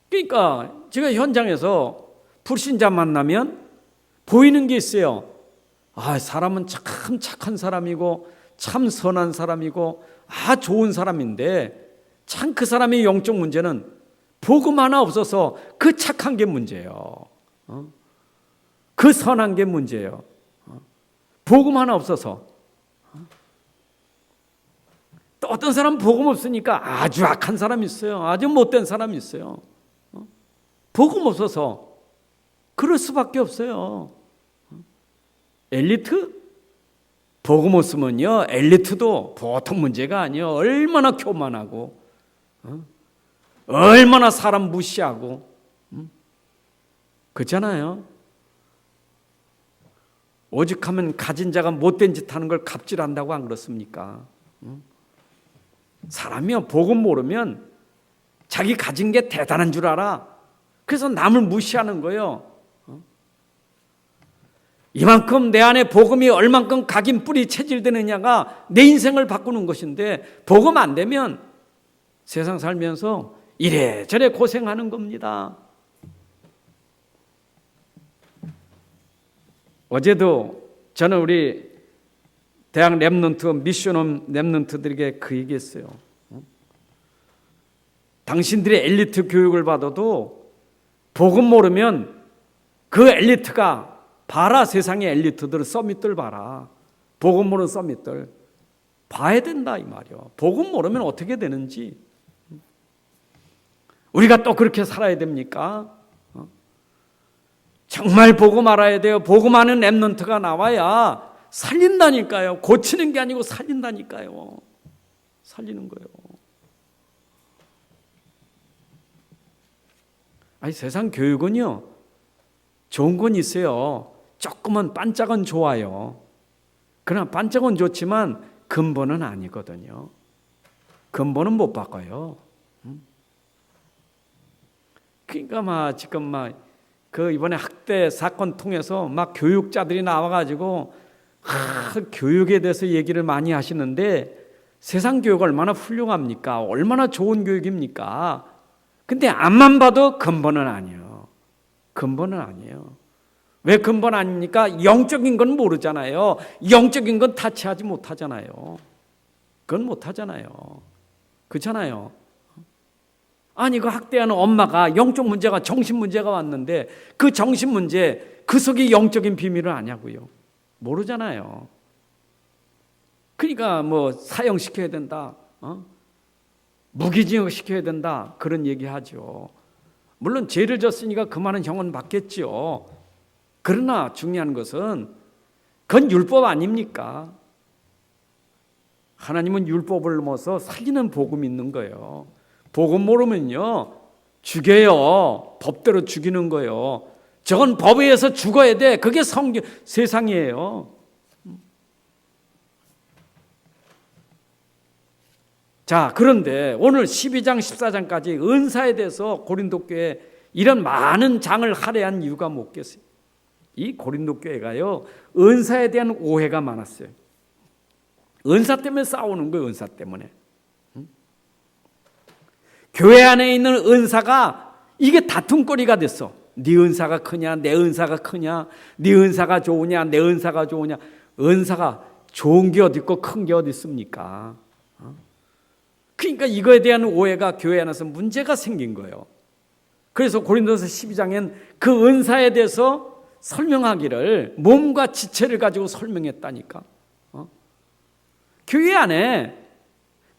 그러니까 제가 현장에서 불신자 만나면 보이는 게 있어요. 사람은 참 착한 사람이고 참 선한 사람이고 좋은 사람인데 참 그 사람의 영적 문제는 복음 하나 없어서 그 착한 게 문제예요. 그 선한 게 문제예요. 복음 하나 없어서. 또 어떤 사람은 복음 없으니까 아주 악한 사람이 있어요. 아주 못된 사람이 있어요. 복음 없어서 그럴 수밖에 없어요. 엘리트? 복음 없으면요, 엘리트도 보통 문제가 아니에요. 얼마나 교만하고, 얼마나 사람 무시하고, 그렇잖아요. 오직하면 가진 자가 못된 짓 하는 걸 갑질한다고 안 그렇습니까? 사람이요, 복음 모르면 자기 가진 게 대단한 줄 알아. 그래서 남을 무시하는 거예요. 이만큼 내 안에 복음이 얼만큼 각인 뿌리 체질되느냐가 내 인생을 바꾸는 것인데, 복음 안 되면 세상 살면서 이래저래 고생하는 겁니다. 어제도 저는 우리 대학 랩런트, 미션홈 랩런트들에게 그 얘기했어요. 당신들이 엘리트 교육을 받아도 복음 모르면 그 엘리트가 봐라. 세상의 엘리트들, 서밋들 봐라. 복음 모르는 서밋들 봐야 된다 이 말이요. 복음 모르면 어떻게 되는지. 우리가 또 그렇게 살아야 됩니까? 정말 복음 알아야 돼요. 복음 아는 랩런트가 나와야 살린다니까요. 고치는 게 아니고 살린다니까요. 살리는 거예요. 세상 교육은요, 좋은 건 있어요. 조금은 반짝은 좋아요. 그러나 반짝은 좋지만 근본은 아니거든요. 근본은 못 바꿔요. 그러니까 지금 그 이번에 학대 사건 통해서 교육자들이 나와가지고 교육에 대해서 얘기를 많이 하시는데, 세상 교육 얼마나 훌륭합니까? 얼마나 좋은 교육입니까? 근데 앞만 봐도 근본은 아니에요. 근본은 아니에요. 왜 근본 아닙니까? 영적인 건 모르잖아요. 영적인 건 타치하지 못하잖아요. 그건 못하잖아요. 그렇잖아요. 그 학대하는 엄마가 영적 문제가, 정신 문제가 왔는데 그 정신 문제, 그 속에 영적인 비밀을 아냐고요. 모르잖아요. 그러니까 사형시켜야 된다, 무기징역 시켜야 된다, 그런 얘기하죠. 물론 죄를 졌으니까 그만한 형은 받겠죠. 그러나 중요한 것은 그건 율법 아닙니까? 하나님은 율법을 넘어서 살리는 복음이 있는 거예요. 복음 모르면요, 죽여요. 법대로 죽이는 거예요. 저건 법에 의해서 죽어야 돼. 그게 세상이에요. 자, 그런데 오늘 12장 14장까지 은사에 대해서 고린도 교회 이런 많은 장을 할애한 이유가 뭐겠어요? 이 고린도 교회가요, 은사에 대한 오해가 많았어요. 은사 때문에 싸우는 거예요. 은사 때문에. 교회 안에 있는 은사가 이게 다툼거리가 됐어. 네 은사가 크냐, 내 은사가 크냐, 네 은사가 좋으냐, 내 은사가 좋으냐. 은사가 좋은 게 어디 있고 큰 게 어디 있습니까? 그러니까 이거에 대한 오해가 교회 안에서 문제가 생긴 거예요. 그래서 고린도서 12장엔 그 은사에 대해서 설명하기를 몸과 지체를 가지고 설명했다니까. 교회 안에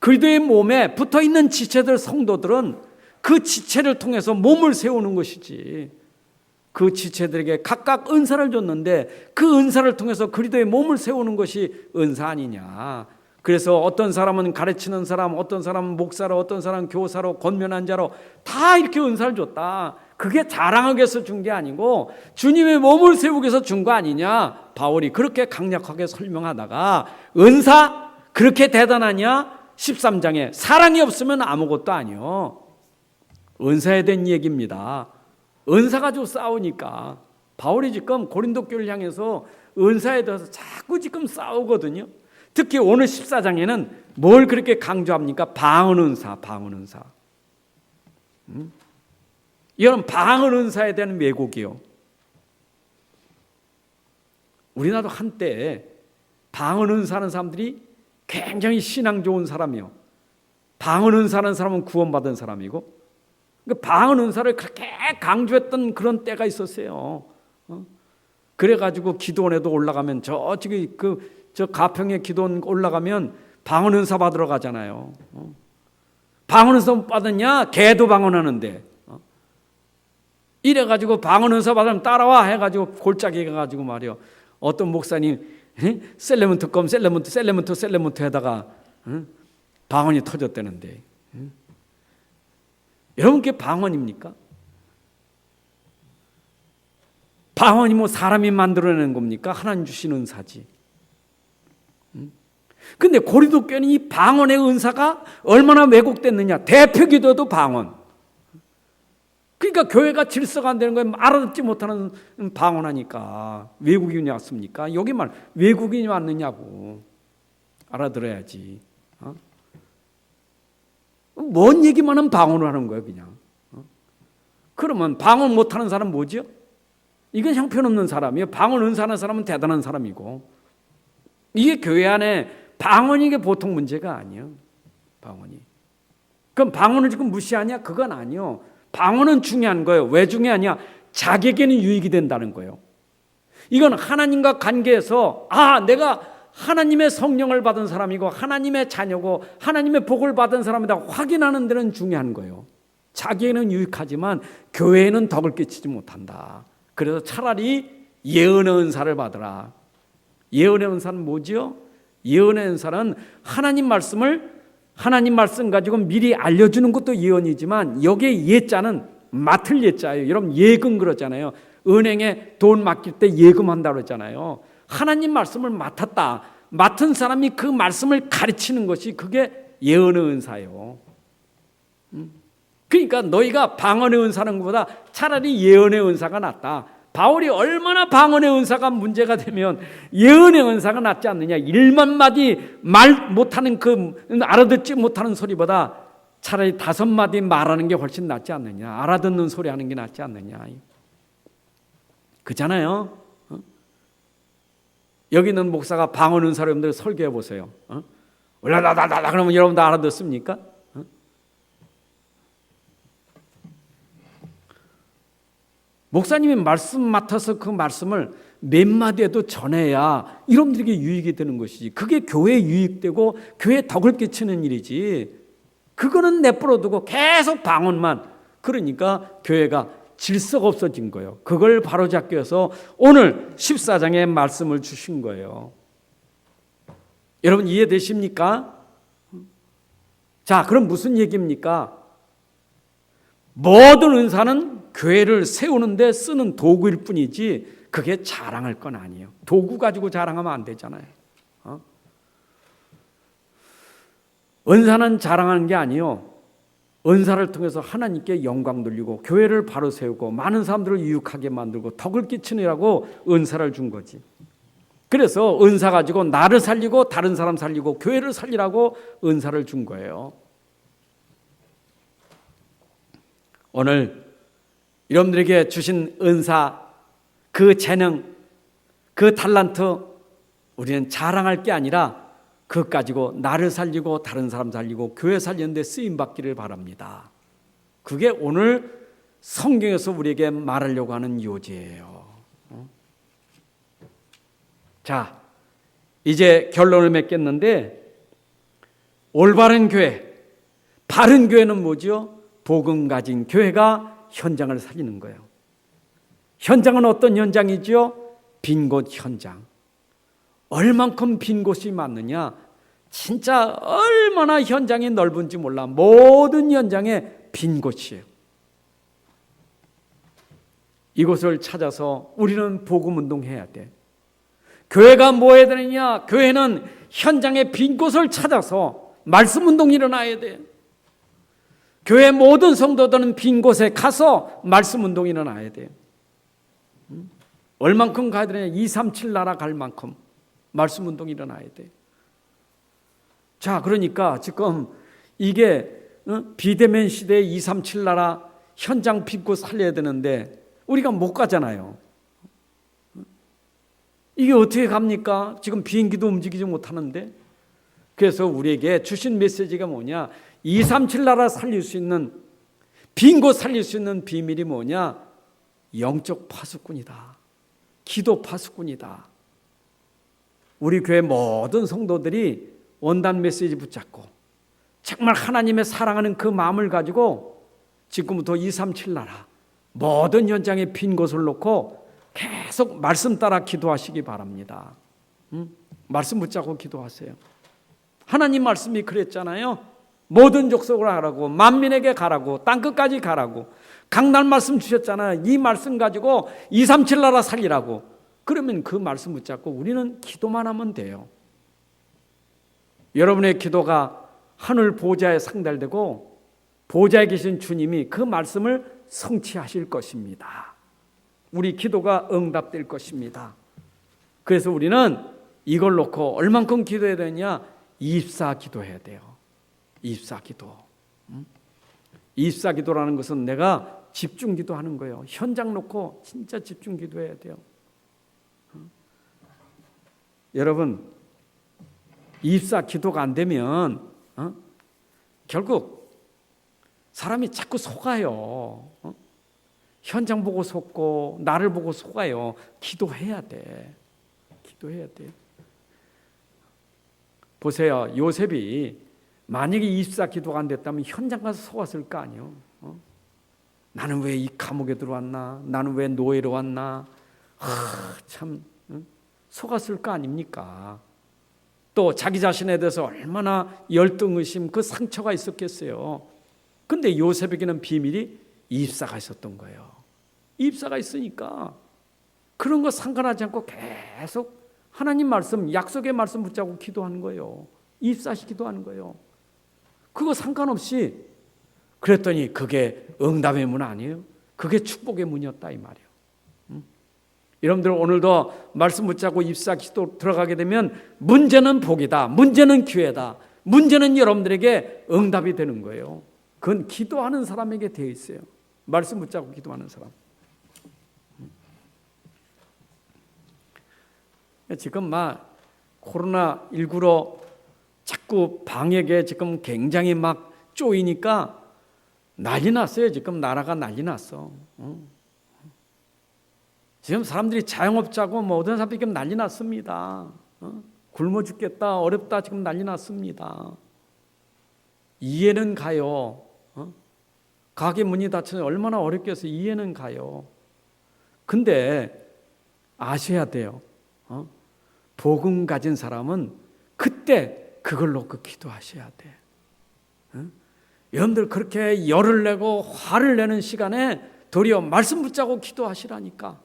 그리스도의 몸에 붙어있는 지체들 성도들은 그 지체를 통해서 몸을 세우는 것이지, 그 지체들에게 각각 은사를 줬는데 그 은사를 통해서 그리스도의 몸을 세우는 것이 은사 아니냐. 그래서 어떤 사람은 가르치는 사람, 어떤 사람은 목사로, 어떤 사람은 교사로, 권면한 자로 다 이렇게 은사를 줬다. 그게 자랑하기 위해서 준 게 아니고 주님의 몸을 세우기 위해서 준 거 아니냐. 바울이 그렇게 강력하게 설명하다가 은사 그렇게 대단하냐? 13장에 사랑이 없으면 아무것도 아니요. 은사에 대한 얘기입니다. 은사 가지고 싸우니까 바울이 지금 고린도 교회를 향해서 은사에 대해서 자꾸 지금 싸우거든요. 특히 오늘 14장에는 뭘 그렇게 강조합니까? 방언 은사, 방언 은사. 이런 방언 은사에 대한 왜곡이요. 우리나라도 한때 방언 은사하는 사람들이 굉장히 신앙 좋은 사람이요. 방언 은사하는 사람은 구원받은 사람이고, 방언 은사를 그렇게 강조했던 그런 때가 있었어요. 그래가지고 기도원에도 올라가면 저 가평에 기도원 올라가면 방언 은사 받으러 가잖아요. 방언 은사 못 받았냐? 개도 방언하는데. 이래가지고 방언 은사 받으면 따라와 해가지고 골짜기에 가가지고 말이요. 어떤 목사님 셀레몬트 껌 셀레몬트 하다가 방언이 터졌다는데. 여러분 그게 방언입니까? 방언이 뭐 사람이 만들어내는 겁니까? 하나님 주신 은사지. 근데 고린도 교회는 이 방언의 은사가 얼마나 왜곡됐느냐. 대표 기도도 방언. 그러니까 교회가 질서가 안 되는 거예요. 알아듣지 못하는 방언하니까. 외국인이 왔습니까? 여기 말 외국인이 왔느냐고. 알아들어야지. 뭔 얘기만 하면 방언을 하는 거예요, 그냥. 그러면 방언 못하는 사람 뭐죠? 이건 형편없는 사람이에요. 방언 은사하는 사람은 대단한 사람이고. 이게 교회 안에 방언이 이게 보통 문제가 아니에요. 방언이. 그럼 방언을 지금 무시하냐? 그건 아니요. 방언은 중요한 거예요. 왜 중요하냐? 자기에게는 유익이 된다는 거예요. 이건 하나님과 관계에서 내가 하나님의 성령을 받은 사람이고 하나님의 자녀고 하나님의 복을 받은 사람이다 확인하는 데는 중요한 거예요. 자기에는 유익하지만 교회에는 덕을 끼치지 못한다. 그래서 차라리 예언의 은사를 받으라. 예언의 은사는 뭐지요? 예언의 은사는 하나님 말씀 가지고 미리 알려주는 것도 예언이지만 여기에 예자는 맡을 예자예요. 여러분 예금 그러잖아요. 은행에 돈 맡길 때 예금한다고 그러잖아요. 하나님 말씀을 맡았다. 맡은 사람이 그 말씀을 가르치는 것이 그게 예언의 은사예요. 그러니까 너희가 방언의 은사는 것보다 차라리 예언의 은사가 낫다. 바울이 얼마나 방언의 은사가 문제가 되면 예언의 은사가 낫지 않느냐. 1만 마디 말 못하는 알아듣지 못하는 소리보다 차라리 5마디 말하는 게 훨씬 낫지 않느냐. 알아듣는 소리 하는 게 낫지 않느냐. 그잖아요. 여기 있는 목사가 방언 은사로 여러분들 설교해 보세요. 올라다다다 그러면 여러분도 알아듣습니까? 목사님이 말씀 맡아서 그 말씀을 몇 마디에도 전해야 여러분들에게 유익이 되는 것이지. 그게 교회에 유익되고 교회에 덕을 끼치는 일이지. 그거는 내버려두고 계속 방언만. 그러니까 교회가 질서가 없어진 거예요. 그걸 바로잡기 위해서 오늘 14장에 말씀을 주신 거예요. 여러분 이해되십니까? 자, 그럼 무슨 얘기입니까? 모든 은사는 교회를 세우는 데 쓰는 도구일 뿐이지 그게 자랑할 건 아니에요. 도구 가지고 자랑하면 안 되잖아요. 은사는 자랑하는 게 아니에요. 은사를 통해서 하나님께 영광 돌리고 교회를 바로 세우고 많은 사람들을 유익하게 만들고 덕을 끼치느라고 은사를 준 거지. 그래서 은사 가지고 나를 살리고 다른 사람 살리고 교회를 살리라고 은사를 준 거예요. 오늘 여러분들에게 주신 은사, 그 재능, 그 달란트 우리는 자랑할 게 아니라 그것 가지고 나를 살리고 다른 사람 살리고 교회 살리는 데 쓰임받기를 바랍니다. 그게 오늘 성경에서 우리에게 말하려고 하는 요지예요. 자, 이제 결론을 맺겠는데 올바른 교회, 바른 교회는 뭐죠? 복음 가진 교회가 현장을 살리는 거예요. 현장은 어떤 현장이죠? 빈 곳 현장. 얼만큼 빈 곳이 많느냐? 진짜 얼마나 현장이 넓은지 몰라. 모든 현장에 빈 곳이에요. 이곳을 찾아서 우리는 복음 운동해야 돼. 교회가 뭐 해야 되느냐? 교회는 현장의 빈 곳을 찾아서 말씀 운동이 일어나야 돼. 교회 모든 성도들은 빈 곳에 가서 말씀 운동이 일어나야 돼. 얼만큼 가야 되느냐? 237 나라 갈 만큼 말씀 운동이 일어나야 돼. 자, 그러니까 지금 이게 비대면 시대의 237 나라 현장 빈 곳 살려야 되는데 우리가 못 가잖아요. 이게 어떻게 갑니까? 지금 비행기도 움직이지 못하는데. 그래서 우리에게 주신 메시지가 뭐냐? 237 나라 살릴 수 있는, 빈 곳 살릴 수 있는 비밀이 뭐냐? 영적 파수꾼이다. 기도 파수꾼이다. 우리 교회 모든 성도들이 원단 메시지 붙잡고 정말 하나님의 사랑하는 그 마음을 가지고 지금부터 237 나라 모든 현장에 빈 곳을 놓고 계속 말씀 따라 기도하시기 바랍니다. 말씀 붙잡고 기도하세요. 하나님 말씀이 그랬잖아요. 모든 족속으로 가라고, 만민에게 가라고, 땅끝까지 가라고. 강단 말씀 주셨잖아요. 이 말씀 가지고 237 나라 살리라고. 그러면 그 말씀 붙잡고 우리는 기도만 하면 돼요. 여러분의 기도가 하늘 보좌에 상달되고 보좌에 계신 주님이 그 말씀을 성취하실 것입니다. 우리 기도가 응답될 것입니다. 그래서 우리는 이걸 놓고 얼만큼 기도해야 되냐? 24 기도해야 돼요. 24 기도. 24 기도라는 것은 내가 집중 기도하는 거예요. 현장 놓고 진짜 집중 기도해야 돼요. 여러분, 24 기도가 안 되면 결국 사람이 자꾸 속아요. 현장 보고 속고 나를 보고 속아요. 기도해야 돼. 기도해야 돼. 보세요. 요셉이 만약에 24 기도가 안 됐다면 현장 가서 속았을 거 아니에요. 나는 왜 이 감옥에 들어왔나? 나는 왜 노예로 왔나? 참 속았을 거 아닙니까? 또 자기 자신에 대해서 얼마나 열등의심, 그 상처가 있었겠어요. 근데 요셉에게는 비밀이 입사가 있었던 거예요. 입사가 있으니까 그런 거 상관하지 않고 계속 하나님 말씀, 약속의 말씀 붙잡고 기도하는 거예요. 입사시 기도하는 거예요. 그거 상관없이. 그랬더니 그게 응답의 문 아니에요? 그게 축복의 문이었다 이 말이에요. 여러분들 오늘도 말씀 붙잡고 입사 기도 들어가게 되면 문제는 복이다. 문제는 기회다. 문제는 여러분들에게 응답이 되는 거예요. 그건 기도하는 사람에게 되어 있어요. 말씀 붙잡고 기도하는 사람. 지금 막 코로나19로 자꾸 방역에 지금 굉장히 막 쪼이니까 난리 났어요. 지금 나라가 난리 났어. 지금 사람들이 자영업자고 모든 사람들이 지금 난리 났습니다. 굶어 죽겠다, 어렵다 지금 난리 났습니다. 이해는 가요. 가게 문이 닫혀서 얼마나 어렵겠어요. 이해는 가요. 근데 아셔야 돼요. 복음 가진 사람은 그때 그걸 놓고 기도하셔야 돼. 여러분들 그렇게 열을 내고 화를 내는 시간에 도리어 말씀 붙잡고 기도하시라니까.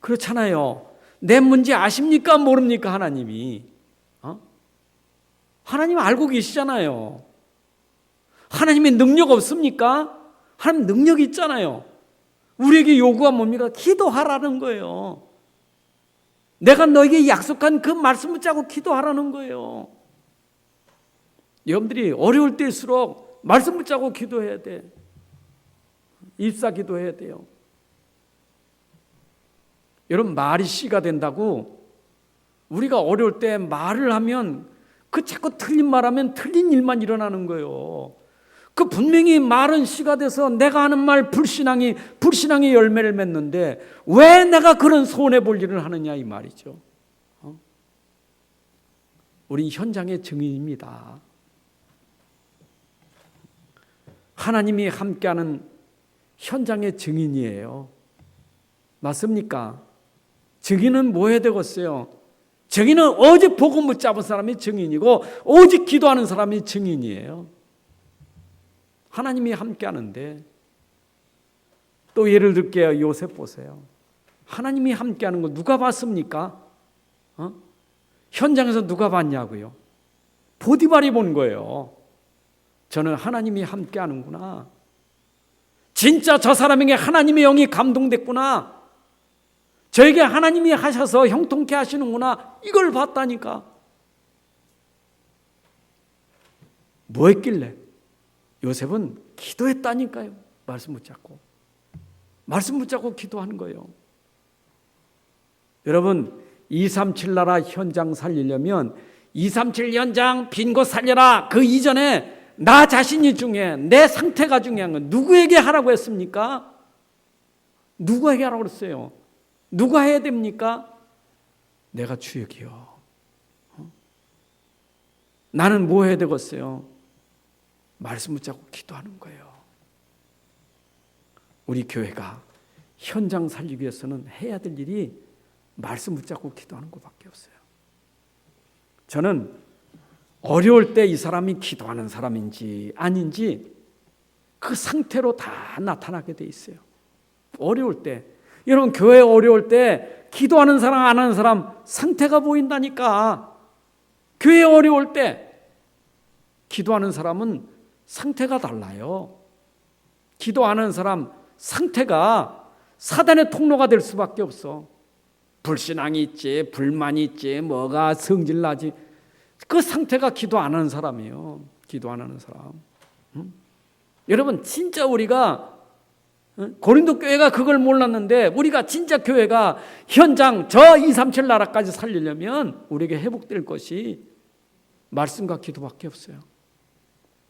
그렇잖아요. 내 문제 아십니까? 모릅니까? 하나님이. 하나님 알고 계시잖아요. 하나님의 능력 없습니까? 하나님 능력이 있잖아요. 우리에게 요구가 뭡니까? 기도하라는 거예요. 내가 너에게 약속한 그 말씀 붙잡고 기도하라는 거예요. 여러분들이 어려울 때일수록 말씀 붙잡고 기도해야 돼. 입사 기도해야 돼요. 여러분, 말이 씨가 된다고 우리가 어려울 때 말을 하면 그 자꾸 틀린 말하면 틀린 일만 일어나는 거예요. 그 분명히 말은 씨가 돼서 내가 하는 말 불신앙이 열매를 맺는데 왜 내가 그런 손해볼 일을 하느냐 이 말이죠. 우리 현장의 증인입니다. 하나님이 함께하는 현장의 증인이에요. 맞습니까? 증인은 뭐 해야 되겠어요? 증인은 오직 복음 붙잡은 사람이 증인이고 오직 기도하는 사람이 증인이에요. 하나님이 함께하는데 또 예를 들게요. 요셉 보세요. 하나님이 함께하는 거 누가 봤습니까? 현장에서 누가 봤냐고요? 보디발이 본 거예요. 저는 하나님이 함께하는구나. 진짜 저 사람에게 하나님의 영이 감동됐구나. 저에게 하나님이 하셔서 형통케 하시는구나. 이걸 봤다니까. 뭐 했길래? 요셉은 기도했다니까요. 말씀 붙잡고. 말씀 붙잡고 기도하는 거예요. 여러분, 237 나라 현장 살리려면 237 현장 빈 곳 살려라. 그 이전에 나 자신이 중요해. 내 상태가 중요한 건 누구에게 하라고 했습니까? 누구에게 하라고 그랬어요? 누가 해야 됩니까? 내가 주역이요. 나는 뭐 해야 되겠어요? 말씀 붙잡고 기도하는 거예요. 우리 교회가 현장 살리기 위해서는 해야 될 일이 말씀 붙잡고 기도하는 것밖에 없어요. 저는 어려울 때 이 사람이 기도하는 사람인지 아닌지 그 상태로 다 나타나게 돼 있어요. 어려울 때, 여러분 교회 어려울 때 기도하는 사람 안 하는 사람 상태가 보인다니까. 교회 어려울 때 기도하는 사람은 상태가 달라요. 기도하는 사람 상태가 사단의 통로가 될 수밖에 없어. 불신앙이 있지, 불만이 있지, 뭐가 성질나지. 그 상태가 기도 안 하는 사람이에요. 기도 안 하는 사람. 여러분 진짜 우리가 고린도 교회가 그걸 몰랐는데 우리가 진짜 교회가 현장 저 237 나라까지 살리려면 우리에게 회복될 것이 말씀과 기도밖에 없어요.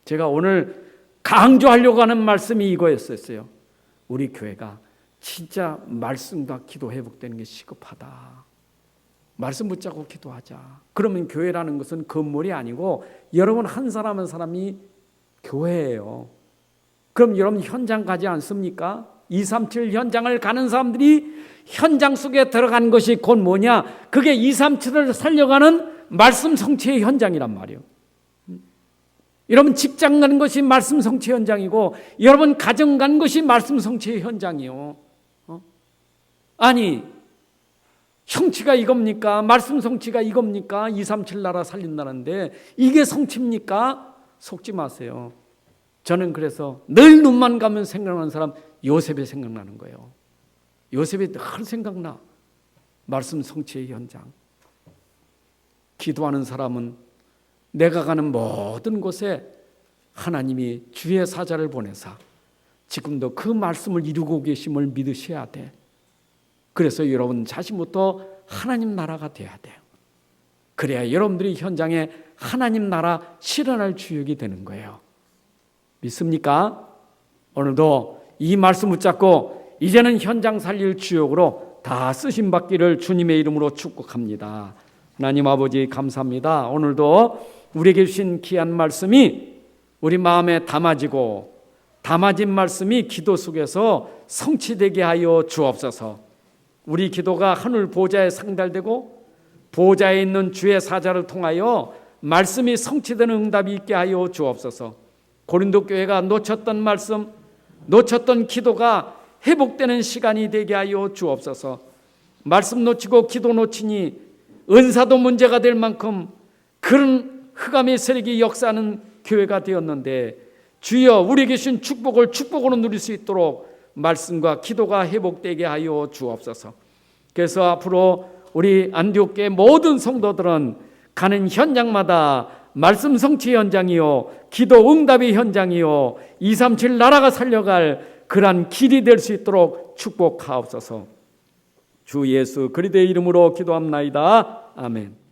제가 오늘 강조하려고 하는 말씀이 이거였었어요. 우리 교회가 진짜 말씀과 기도 회복되는 게 시급하다. 말씀 붙잡고 기도하자. 그러면 교회라는 것은 건물이 아니고 여러분 한 사람 한 사람이 교회예요. 그럼 여러분 현장 가지 않습니까? 237 현장을 가는 사람들이 현장 속에 들어간 것이 곧 뭐냐? 그게 237을 살려가는 말씀 성취의 현장이란 말이에요. 여러분 직장 가는 것이 말씀 성취 현장이고 여러분 가정 가는 것이 말씀 성취의 현장이요. 아니 성취가 이겁니까? 말씀 성취가 이겁니까? 237 나라 살린다는데 이게 성취입니까? 속지 마세요. 저는 그래서 늘 눈만 가면 생각나는 사람 요셉이 생각나는 거예요. 요셉이 늘 생각나. 말씀 성취의 현장. 기도하는 사람은 내가 가는 모든 곳에 하나님이 주의 사자를 보내사 지금도 그 말씀을 이루고 계심을 믿으셔야 돼. 그래서 여러분 자신부터 하나님 나라가 돼야 돼요. 그래야 여러분들이 현장에 하나님 나라 실현할 주역이 되는 거예요. 믿습니까? 오늘도 이 말씀 붙잡고 이제는 현장 살릴 주역으로 다 쓰심받기를 주님의 이름으로 축복합니다. 하나님 아버지 감사합니다. 오늘도 우리에게 주신 귀한 말씀이 우리 마음에 담아지고 담아진 말씀이 기도 속에서 성취되게 하여 주옵소서. 우리 기도가 하늘 보좌에 상달되고 보좌에 있는 주의 사자를 통하여 말씀이 성취되는 응답이 있게 하여 주옵소서. 고린도 교회가 놓쳤던 말씀, 놓쳤던 기도가 회복되는 시간이 되게 하여 주옵소서. 말씀 놓치고 기도 놓치니 은사도 문제가 될 만큼 그런 흑암의 세력이 역사하는 교회가 되었는데 주여 우리에게 주신 축복을 축복으로 누릴 수 있도록 말씀과 기도가 회복되게 하여 주옵소서. 그래서 앞으로 우리 안디옥교회 모든 성도들은 가는 현장마다 말씀 성취 현장이요, 기도 응답의 현장이요, 237 나라가 살려갈 그러한 길이 될 수 있도록 축복하옵소서. 주 예수 그리스도의 이름으로 기도합나이다. 아멘.